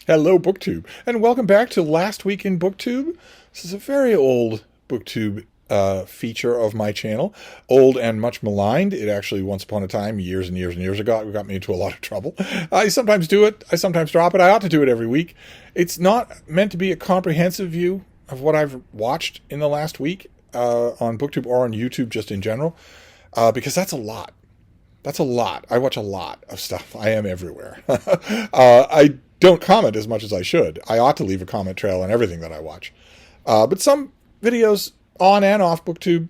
Hello, BookTube, and welcome back to Last Week in BookTube. This is a very old BookTube feature of my channel. Old and much maligned. It actually, once upon a time, years and years and years ago, got me into a lot of trouble. I sometimes do it. I sometimes drop it. I ought to do it every week. It's not meant to be a comprehensive view of what I've watched in the last week on BookTube or on YouTube just in general, because that's a lot. That's a lot. I watch a lot of stuff. I am everywhere. I don't comment as much as I should. I ought to leave a comment trail on everything that I watch. But some videos on and off BookTube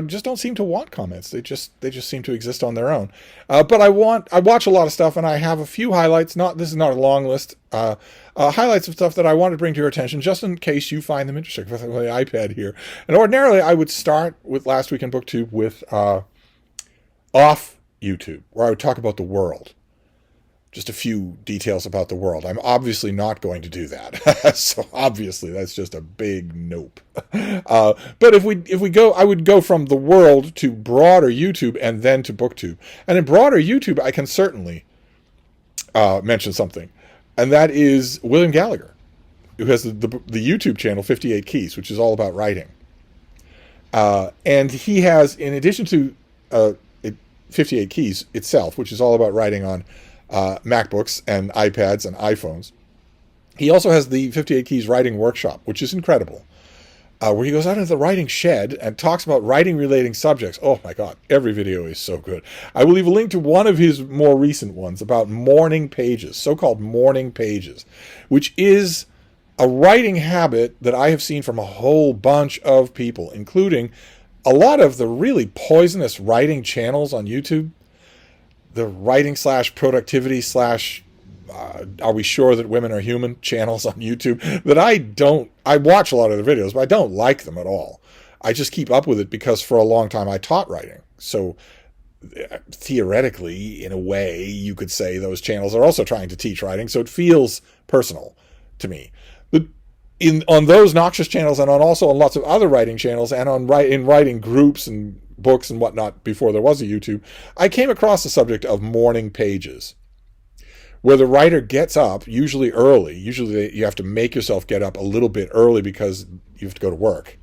just don't seem to want comments. They just seem to exist on their own. But I watch a lot of stuff, and I have a few highlights. This is not a long list. Highlights of stuff that I want to bring to your attention, just in case you find them interesting. With the iPad here, and ordinarily I would start with Last Week in BookTube with off YouTube, where I would talk about the world. Just a few details about the world. I'm obviously not going to do that. So obviously that's just a big nope. But if we go, I would go from the world to broader YouTube and then to BookTube. And in broader YouTube, I can certainly mention something. And that is William Gallagher, who has the YouTube channel 58 Keys, which is all about writing. And he has, in addition to 58 Keys itself, which is all about writing on MacBooks and iPads and iPhones. He also has the 58 Keys Writing Workshop, which is incredible, where he goes out into the writing shed and talks about writing-relating subjects. Oh my God, every video is so good. I will leave a link to one of his more recent ones about morning pages, so-called morning pages, which is a writing habit that I have seen from a whole bunch of people, including a lot of the really poisonous writing channels on YouTube. The writing / productivity / are we sure that women are human channels on YouTube that I watch a lot of their videos, but I don't like them at all. I just keep up with it because for a long time I taught writing. So theoretically, in a way, you could say those channels are also trying to teach writing. So it feels personal to me. But on those noxious channels and also on lots of other writing channels and in writing groups and books and whatnot before there was a YouTube, I came across the subject of morning pages, where the writer gets up, usually early. Usually you have to make yourself get up a little bit early because you have to go to work.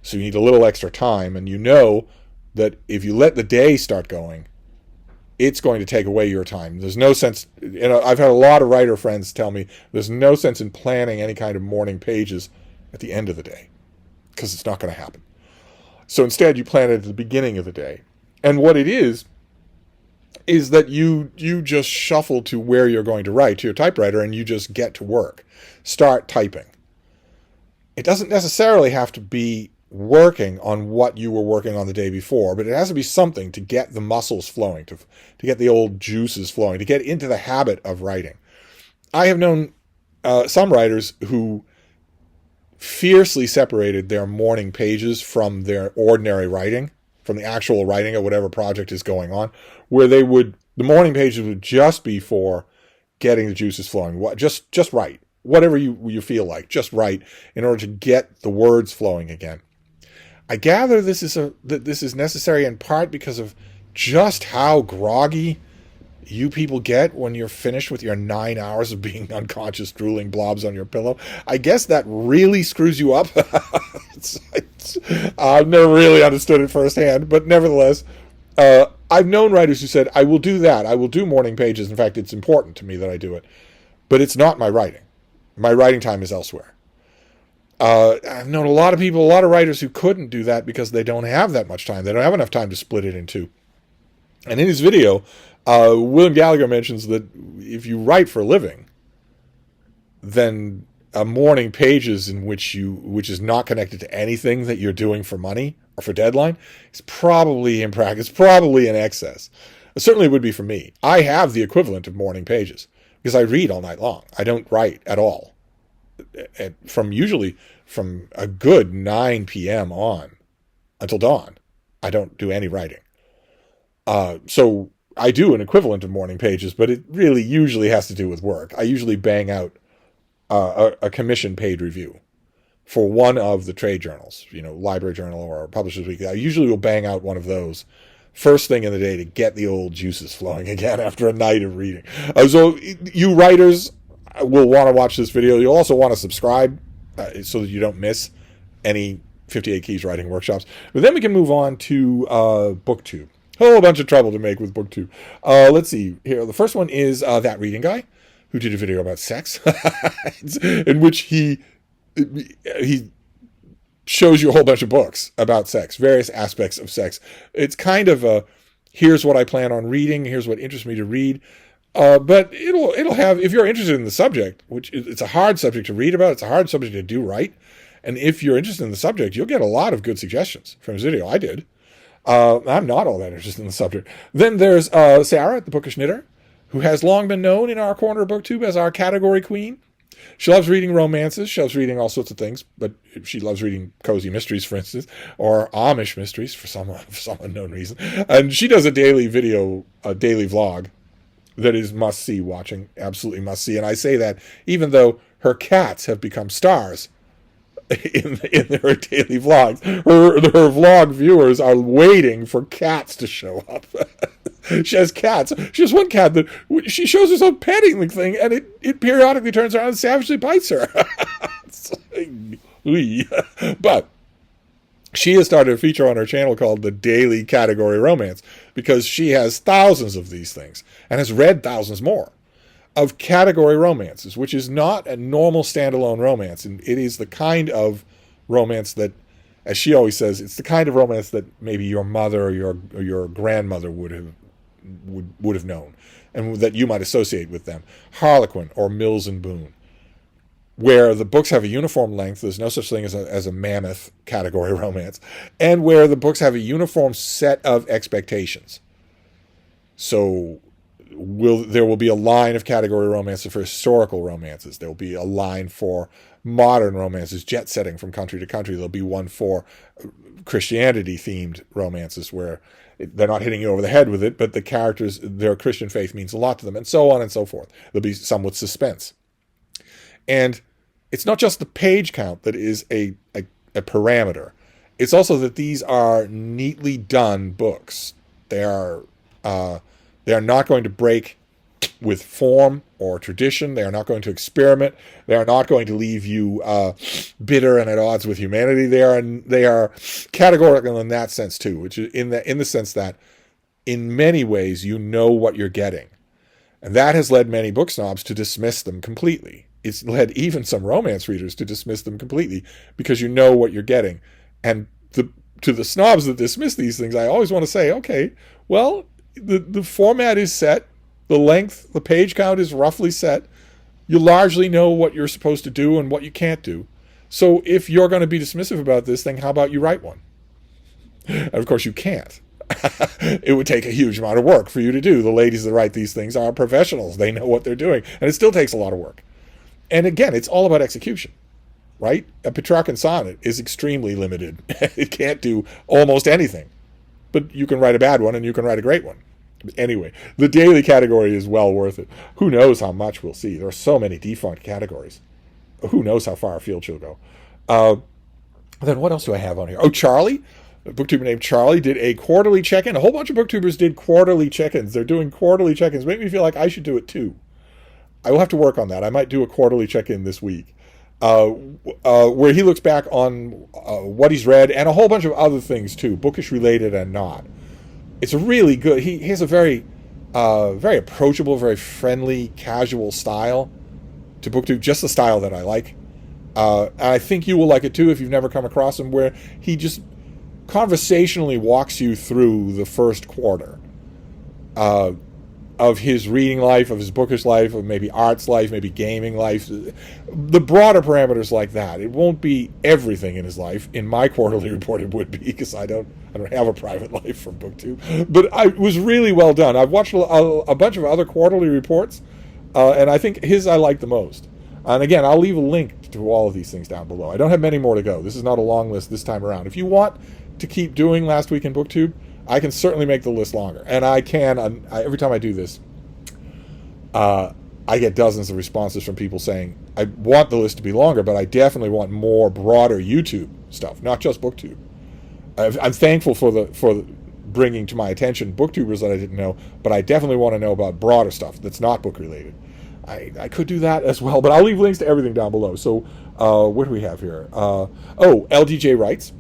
So you need a little extra time, and you know that if you let the day start going, it's going to take away your time. There's no sense, I've had a lot of writer friends tell me there's no sense in planning any kind of morning pages at the end of the day, because it's not going to happen. So instead, you plan it at the beginning of the day. And what it is that you just shuffle to where you're going to write, to your typewriter, and you just get to work. Start typing. It doesn't necessarily have to be working on what you were working on the day before, but it has to be something to get the muscles flowing, to get the old juices flowing, to get into the habit of writing. I have known some writers who fiercely separated their morning pages from their ordinary writing, from the actual writing of whatever project is going on, where the morning pages would just be for getting the juices flowing. Just write. Whatever you feel like, just write in order to get the words flowing again. I gather this is necessary in part because of just how groggy you people get when you're finished with your 9 hours of being unconscious, drooling blobs on your pillow. I guess that really screws you up. I've never really understood it firsthand, but nevertheless, I've known writers who said, I will do that. I will do morning pages. In fact, it's important to me that I do it. But it's not my writing. My writing time is elsewhere. I've known a lot of people, a lot of writers who couldn't do that because they don't have that much time. They don't have enough time to split it in two. And in his video, William Gallagher mentions that if you write for a living, then a morning pages which is not connected to anything that you're doing for money or for deadline is probably in practice, probably in excess. It certainly would be for me. I have the equivalent of morning pages because I read all night long. I don't write at all. Usually from a good 9 p.m. on until dawn, I don't do any writing. So I do an equivalent of morning pages, but it really usually has to do with work. I usually bang out a commission paid review for one of the trade journals, Library Journal or Publishers Weekly. I usually will bang out one of those first thing in the day to get the old juices flowing again after a night of reading. So you writers, will want to watch this video. You'll also want to subscribe so that you don't miss any 58 Keys writing workshops. But then we can move on to BookTube. A whole bunch of trouble to make with BookTube. Let's see here. The first one is That Reading Guy, who did a video about sex, in which he shows you a whole bunch of books about sex, various aspects of sex. It's kind of a, here's what I plan on reading, here's what interests me to read. But it'll have, if you're interested in the subject, which it's a hard subject to read about, it's a hard subject to do right. And if you're interested in the subject, you'll get a lot of good suggestions from his video. I did. I'm not all that interested in the subject. Then there's Sarah, the Bookish Knitter, who has long been known in our corner of BookTube as our category queen. She loves reading romances. She loves reading all sorts of things, but she loves reading cozy mysteries, for instance, or Amish mysteries for some unknown reason. And she does a daily vlog that is must-see watching, absolutely must-see. And I say that even though her cats have become stars in her daily vlogs. Her vlog viewers are waiting for cats to show up. She has cats. She has one cat that she shows herself petting the thing, and it periodically turns around and savagely bites her. But she has started a feature on her channel called the Daily Category Romance, because she has thousands of these things and has read thousands more of category romances, which is not a normal standalone romance. And it is the kind of romance that, as she always says, it's the kind of romance that maybe your mother or your grandmother would have known, and that you might associate with them. Harlequin or Mills and Boon, where the books have a uniform length. There's no such thing as a mammoth category romance, and where the books have a uniform set of expectations. So there will be a line of category romances for historical romances. There will be a line for modern romances, jet setting from country to country. There'll be one for Christianity-themed romances where they're not hitting you over the head with it, but the characters, their Christian faith means a lot to them, and so on and so forth. There'll be some with suspense. And it's not just the page count that is a parameter. It's also that these are neatly done books. They are not going to break with form or tradition. They are not going to experiment. They are not going to leave you bitter and at odds with humanity. They are categorical in that sense too, which is in the sense that in many ways you know what you're getting. And that has led many book snobs to dismiss them completely. It's led even some romance readers to dismiss them completely because you know what you're getting. And to the snobs that dismiss these things, I always want to say, okay, well, the format is set, the length, the page count is roughly set. You largely know what you're supposed to do and what you can't do. So if you're going to be dismissive about this thing, how about you write one? And of course you can't. It would take a huge amount of work for you to do. The ladies that write these things are professionals. They know what they're doing. And it still takes a lot of work. And again, it's all about execution, right? A Petrarchan sonnet is extremely limited. It can't do almost anything. But you can write a bad one and you can write a great one. Anyway, the daily category is well worth it. Who knows how much we'll see? There are so many defunct categories. Who knows how far afield she'll go. Then what else do I have on here? Oh, Charlie, a booktuber named Charlie, did a quarterly check-in. A whole bunch of booktubers did quarterly check-ins. They're doing quarterly check-ins. Make me feel like I should do it too. I will have to work on that. I might do a quarterly check-in this week. Where he looks back on what he's read and a whole bunch of other things too, bookish related and not. It's a really good, he has a very approachable, very friendly, casual style to BookTube, just the style that I like. And I think you will like it too if you've never come across him, where he just conversationally walks you through the first quarter of his reading life, of his bookish life, of maybe arts life, maybe gaming life, the broader parameters like that. It won't be everything in his life. In my quarterly report, it would be, because I don't have a private life from BookTube. But it was really well done. I've watched a bunch of other quarterly reports, and I think his I like the most. And again, I'll leave a link to all of these things down below. I don't have many more to go. This is not a long list this time around. If you want to keep doing Last Week in BookTube, I can certainly make the list longer. And I can, every time I do this, I get dozens of responses from people saying, I want the list to be longer, but I definitely want more broader YouTube stuff, not just BookTube. I'm thankful for bringing to my attention booktubers that I didn't know, but I definitely want to know about broader stuff that's not book related. I could do that as well, but I'll leave links to everything down below. So what do we have here? LDJwrites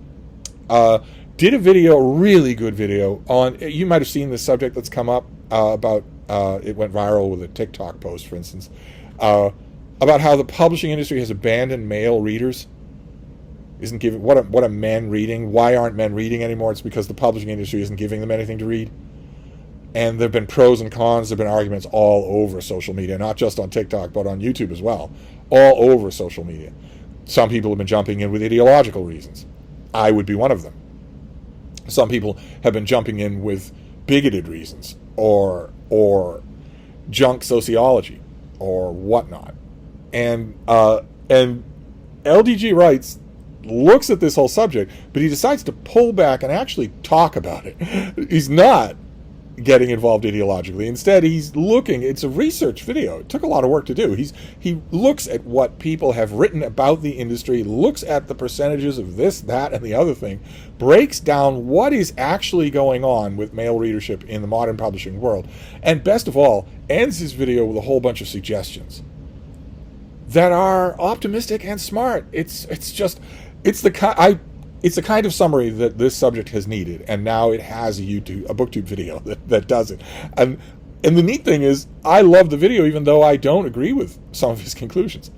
did a video, a really good video on, you might have seen this subject that's come up about, it went viral with a TikTok post, for instance, about how the publishing industry has abandoned male readers. Isn't giving, what are men reading? Why aren't men reading anymore? It's because the publishing industry isn't giving them anything to read. And there have been pros and cons. There have been arguments all over social media, not just on TikTok, but on YouTube as well. All over social media. Some people have been jumping in with ideological reasons. I would be one of them. Some people have been jumping in with bigoted reasons, or junk sociology, or whatnot. And LDJwrites looks at this whole subject, but he decides to pull back and actually talk about it. He's not getting involved ideologically. Instead, he's looking, it's a research video. It took a lot of work to do. He looks at what people have written about the industry, looks at the percentages of this, that, and the other thing, breaks down what is actually going on with male readership in the modern publishing world, and best of all, ends his video with a whole bunch of suggestions that are optimistic and smart. It's the kind of summary that this subject has needed, and now it has a BookTube video that does it. And the neat thing is, I love the video even though I don't agree with some of his conclusions.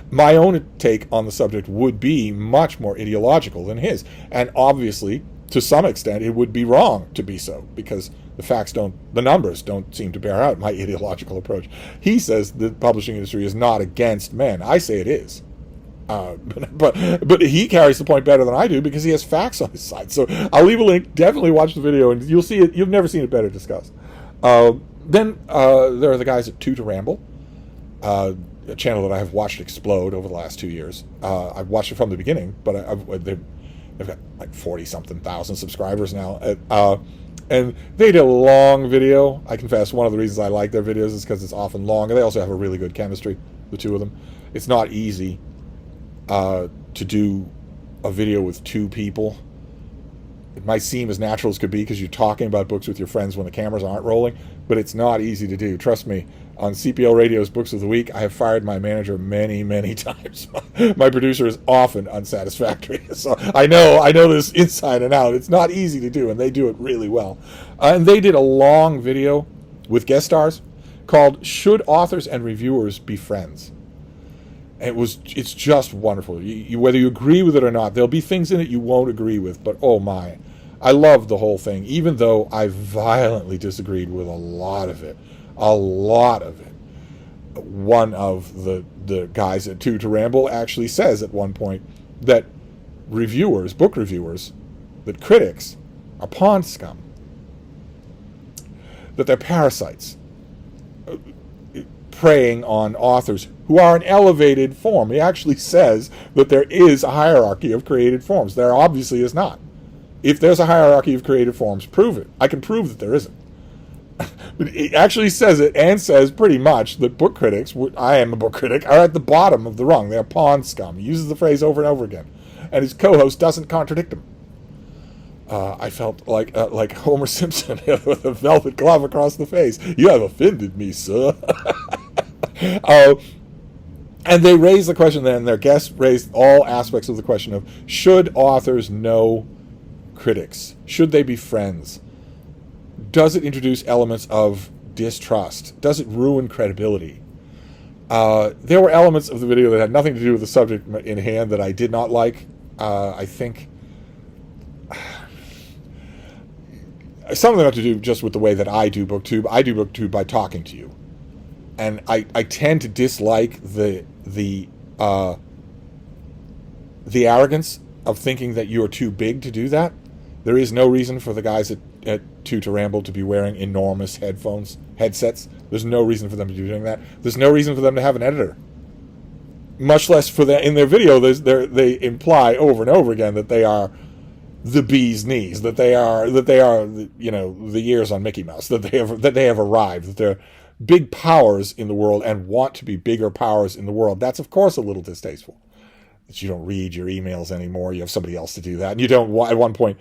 My own take on the subject would be much more ideological than his, and obviously, to some extent, it would be wrong to be so, because the numbers don't seem to bear out my ideological approach. He says the publishing industry is not against men. I say it is. But he carries the point better than I do because he has facts on his side. So I'll leave a link. Definitely watch the video, and you'll see it. You've never seen it better discussed. Then there are the guys at To Ramble, a channel that I have watched explode over the last 2 years. I've watched it from the beginning, but they've got like 40-something thousand subscribers now. And they did a long video. I confess, one of the reasons I like their videos is because it's often long, and they also have a really good chemistry, the two of them. It's not easy to do a video with two people. It might seem as natural as could be because you're talking about books with your friends when the cameras aren't rolling, but it's not easy to do. Trust me, on CPL Radio's Books of the Week, I have fired my manager many, many times. My producer is often unsatisfactory. So I know this inside and out. It's not easy to do, and they do it really well. And they did a long video with guest stars called Should Authors and Reviewers Be Friends? It's just wonderful. Whether you agree with it or not, there'll be things in it you won't agree with, but oh my, I loved the whole thing, even though I violently disagreed with a lot of it. One of the guys at To Ramble actually says at one point that book reviewers, that critics are pond scum, that they're parasites, preying on authors who are an elevated form. He actually says that there is a hierarchy of created forms. There obviously is not. If there's a hierarchy of created forms, prove it. I can prove that there isn't. But he actually says it, and says pretty much that book critics, I am a book critic, are at the bottom of the rung. They're pond scum. He uses the phrase over and over again. And his co-host doesn't contradict him. I felt like Homer Simpson with a velvet glove across the face. You have offended me, sir. And they raised the question then, their guests raised all aspects of the question of, should authors know critics? Should they be friends? Does it introduce elements of distrust? Does it ruin credibility? There were elements of the video that had nothing to do with the subject in hand that I did not like. I think some of them have to do just with the way that I do BookTube. I do BookTube by talking to you. And I tend to dislike the arrogance of thinking that you are too big to do that. There is no reason for the guys at To Ramble to be wearing enormous headsets. There's no reason for them to be doing that. There's no reason for them to have an editor. Much less for in their video, they imply over and over again that they are the bee's knees, that they are the ears on Mickey Mouse, that they have arrived, that they're big powers in the world and want to be bigger powers in the world. That's of course a little distasteful. That you don't read your emails anymore. You have somebody else to do that. And you don't. At one point,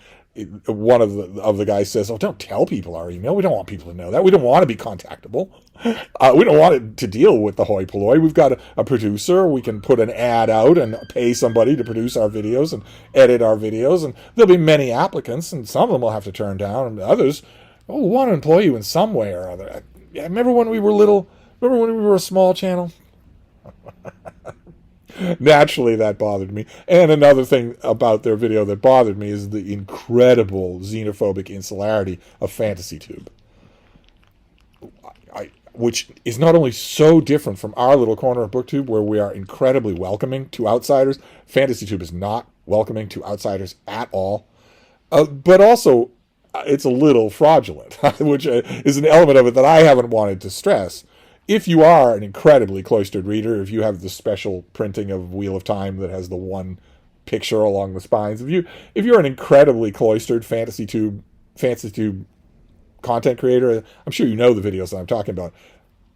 one of the guys says, "Oh, don't tell people our email. We don't want people to know that. We don't want to be contactable. We don't want it to deal with the hoi polloi. We've got a producer. We can put an ad out and pay somebody to produce our videos and edit our videos. And there'll be many applicants, and some of them will have to turn down, and others, we want to employ you in some way or other." Remember when we were little? Remember when we were a small channel? Naturally, that bothered me. And another thing about their video that bothered me is the incredible xenophobic insularity of FantasyTube, which is not only so different from our little corner of BookTube, where we are incredibly welcoming to outsiders. FantasyTube is not welcoming to outsiders at all. But also, it's a little fraudulent, which is an element of it that I haven't wanted to stress. If you are an incredibly cloistered reader, if you have the special printing of Wheel of Time that has the one picture along the spines, if you're an incredibly cloistered FantasyTube content creator, I'm sure you know the videos that I'm talking about.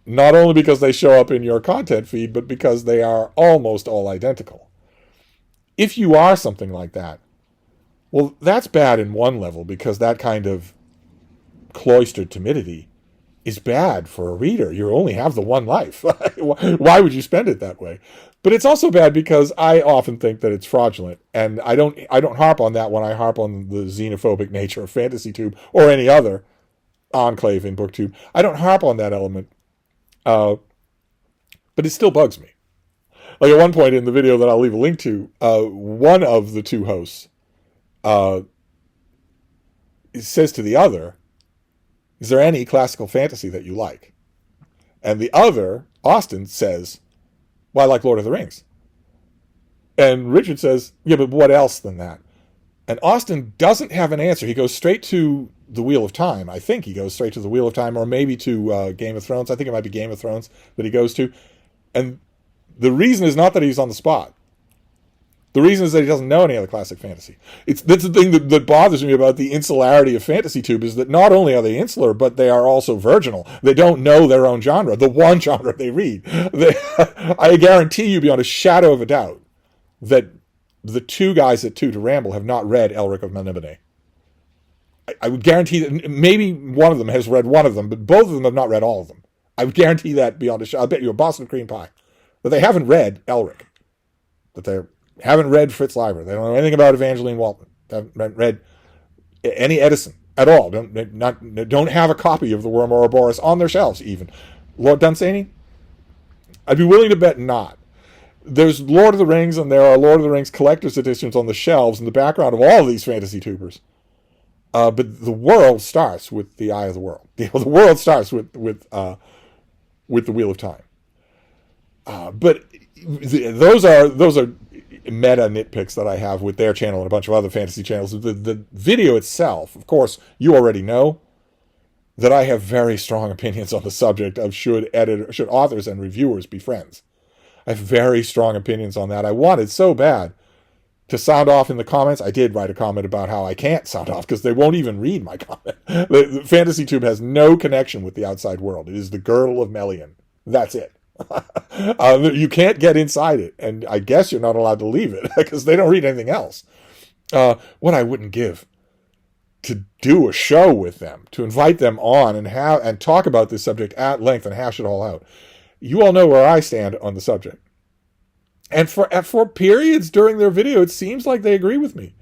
Not only because they show up in your content feed, but because they are almost all identical. If you are something like that, well, that's bad in one level, because that kind of cloistered timidity is bad for a reader. You only have the one life. Why would you spend it that way? But it's also bad because I often think that it's fraudulent, and I don't harp on that when I harp on the xenophobic nature of FantasyTube or any other enclave in BookTube. I don't harp on that element, but it still bugs me. Like at one point in the video that I'll leave a link to, one of the two hosts says to the other, "Is there any classical fantasy that you like?" And the other, Austin, says, "Well, I like Lord of the Rings." And Richard says, "Yeah, but what else than that?" And Austin doesn't have an answer. He goes straight to the Wheel of Time. I think he goes straight to the Wheel of Time, or maybe to Game of Thrones. I think it might be Game of Thrones that he goes to. And the reason is not that he's on the spot. The reason is that he doesn't know any other classic fantasy. That's the thing that bothers me about the insularity of FantasyTube, is that not only are they insular, but they are also virginal. They don't know their own genre, the one genre they read. I guarantee you beyond a shadow of a doubt that the two guys at Two to Ramble have not read Elric of Melniboné. I would guarantee that maybe one of them has read one of them, but both of them have not read all of them. I would guarantee that beyond a shadow. I'll bet you a Boston cream pie that they haven't read Elric, that they haven't read Fritz Leiber. They don't know anything about Evangeline Walton. They haven't read any Edison at all. Don't have a copy of The Worm or Ouroboros on their shelves even. Lord Dunsany? I'd be willing to bet not. There's Lord of the Rings, and there are Lord of the Rings collector's editions on the shelves in the background of all of these fantasy tubers. But the world starts with The Eye of the World. The world starts with the Wheel of Time. But those are meta nitpicks that I have with their channel and a bunch of other fantasy channels. The video itself, of course, you already know that I have very strong opinions on the subject of should authors and reviewers be friends. I have very strong opinions on that. I wanted so bad to sound off in the comments. I did write a comment about how I can't sound off because they won't even read my comment. The FantasyTube has no connection with the outside world. It is the girdle of Melian. That's it. You can't get inside it, and I guess you're not allowed to leave it because they don't read anything else. What I wouldn't give to do a show with them, to invite them on and talk about this subject at length and hash it all out. You all know where I stand on the subject. And for periods during their video, it seems like they agree with me.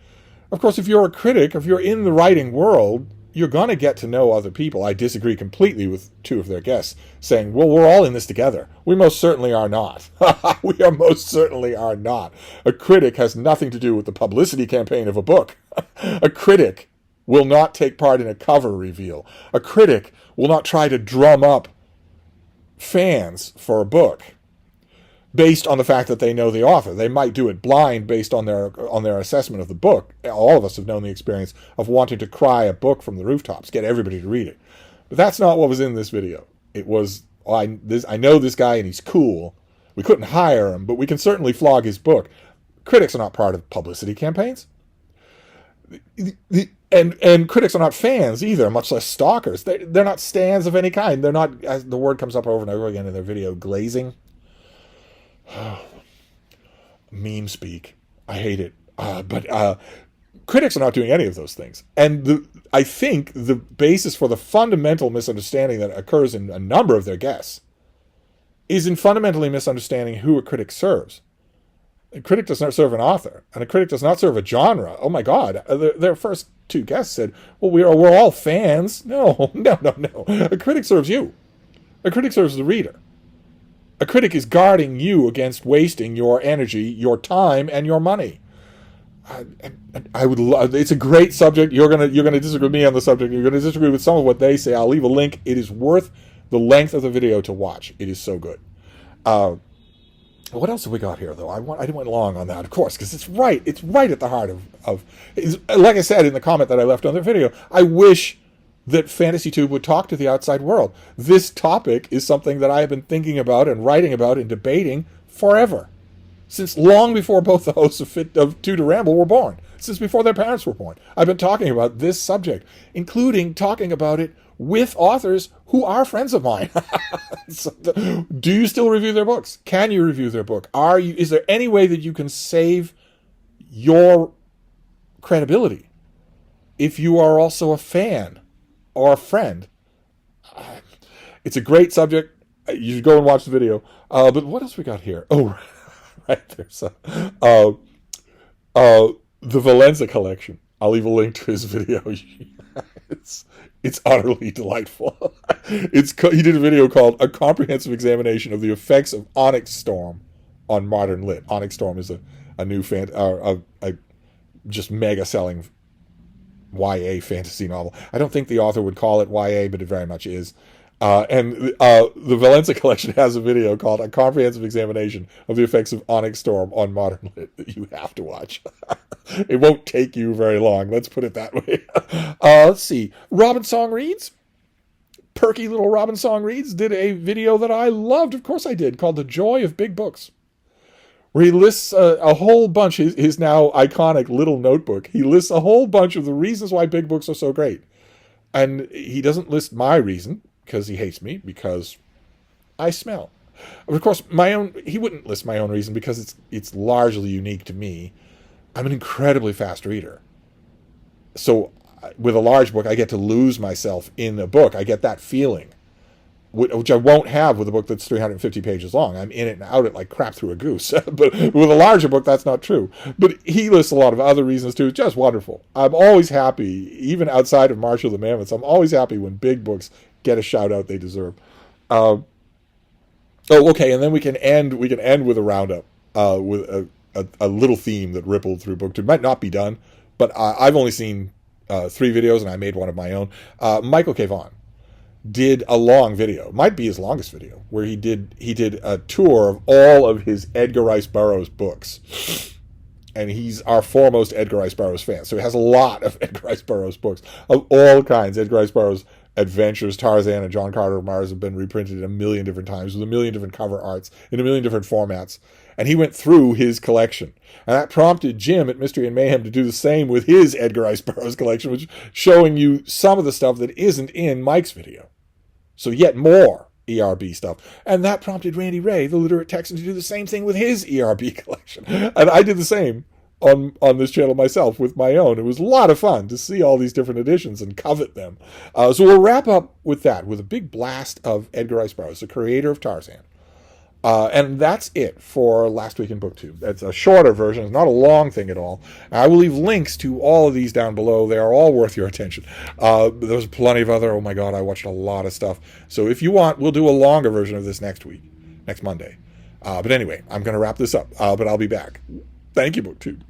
Of course, if you're a critic, if you're in the writing world, you're going to get to know other people. I disagree completely with two of their guests, saying, well, we're all in this together. We most certainly are not. We most certainly are not. A critic has nothing to do with the publicity campaign of a book. A critic will not take part in a cover reveal. A critic will not try to drum up fans for a book based on the fact that they know the author. They might do it blind based on their assessment of the book. All of us have known the experience of wanting to cry a book from the rooftops, get everybody to read it. But that's not what was in this video. It was, I know this guy and he's cool. We couldn't hire him, but we can certainly flog his book. Critics are not part of publicity campaigns. And critics are not fans either, much less stalkers. They're not stans of any kind. They're not, as the word comes up over and over again in their video, glazing. Meme speak. I hate it. But Critics are not doing any of those things. And I think the basis for the fundamental misunderstanding that occurs in a number of their guests is in fundamentally misunderstanding who a critic serves. A critic does not serve an author, and a critic does not serve a genre. Oh my God! Their first two guests said, "Well, we're all fans." No. A critic serves you. A critic serves the reader. A critic is guarding you against wasting your energy, your time, and your money. I would love. It's a great subject. You're gonna disagree with me on the subject. You're gonna disagree with some of what they say. I'll leave a link. It is worth the length of the video to watch. It is so good. What else have we got here, though? I didn't went long on that, of course, because it's right at the heart of like I said in the comment that I left on the video, I wish that FantasyTube would talk to the outside world. This topic is something that I have been thinking about and writing about and debating forever. Since long before both the hosts of Two to Ramble were born. Since before their parents were born. I've been talking about this subject, including talking about it with authors who are friends of mine. So, do you still review their books? Can you review their book? Is there any way that you can save your credibility if you are also a fan or a friend? It's a great subject. You should go and watch the video. But what else we got here? Oh, right, there's the Valenza collection. I'll leave a link to his video. It's utterly delightful. He did a video called "A Comprehensive Examination of the Effects of Onyx Storm on Modern Lit." Onyx Storm is a new just mega selling YA fantasy novel. I don't think the author would call it YA, but it very much is. And the Valenza collection has a video called "A Comprehensive Examination of the Effects of Onyx Storm on Modern Lit" that you have to watch. It won't take you very long. Let's put it that way. Let's see. Robin Song Reads. Perky little Robin Song Reads did a video that I loved. Of course I did. Called "The Joy of Big Books." Where he lists a whole bunch, his now iconic little notebook. He lists a whole bunch of the reasons why big books are so great. And he doesn't list my reason, because he hates me, because I smell. Of course, he wouldn't list my own reason because it's largely unique to me. I'm an incredibly fast reader. So with a large book, I get to lose myself in a book. I get that feeling, which I won't have with a book that's 350 pages long. I'm in it and out it like crap through a goose. But with a larger book, that's not true. But he lists a lot of other reasons too. It's just wonderful. I'm always happy, even outside of Marshall the Mammoths, I'm always happy when big books get a shout out they deserve. Okay, and then we can end with a roundup with a little theme that rippled through BookTube. Might not be done, but I've only seen 3 videos, and I made one of my own. Michael K Vaughan did a long video, might be his longest video, where he did a tour of all of his Edgar Rice Burroughs books. And he's our foremost Edgar Rice Burroughs fan. So he has a lot of Edgar Rice Burroughs books of all kinds. Edgar Rice Burroughs Adventures, Tarzan, and John Carter of Mars have been reprinted a million different times with a million different cover arts in a million different formats. And he went through his collection. And that prompted Jim at Mystery and Mayhem to do the same with his Edgar Rice Burroughs collection, which showing you some of the stuff that isn't in Mike's video. So yet more ERB stuff. And that prompted Randy Ray, the literate Texan, to do the same thing with his ERB collection. And I did the same on this channel myself with my own. It was a lot of fun to see all these different editions and covet them. So we'll wrap up with that, with a big blast of Edgar Rice Burroughs, the creator of Tarzan. And that's it for Last Week in BookTube. It's a shorter version. It's not a long thing at all. I will leave links to all of these down below. They are all worth your attention. There's plenty of other, oh my God, I watched a lot of stuff. So if you want, we'll do a longer version of this next week, next Monday. But anyway, I'm going to wrap this up, but I'll be back. Thank you, BookTube.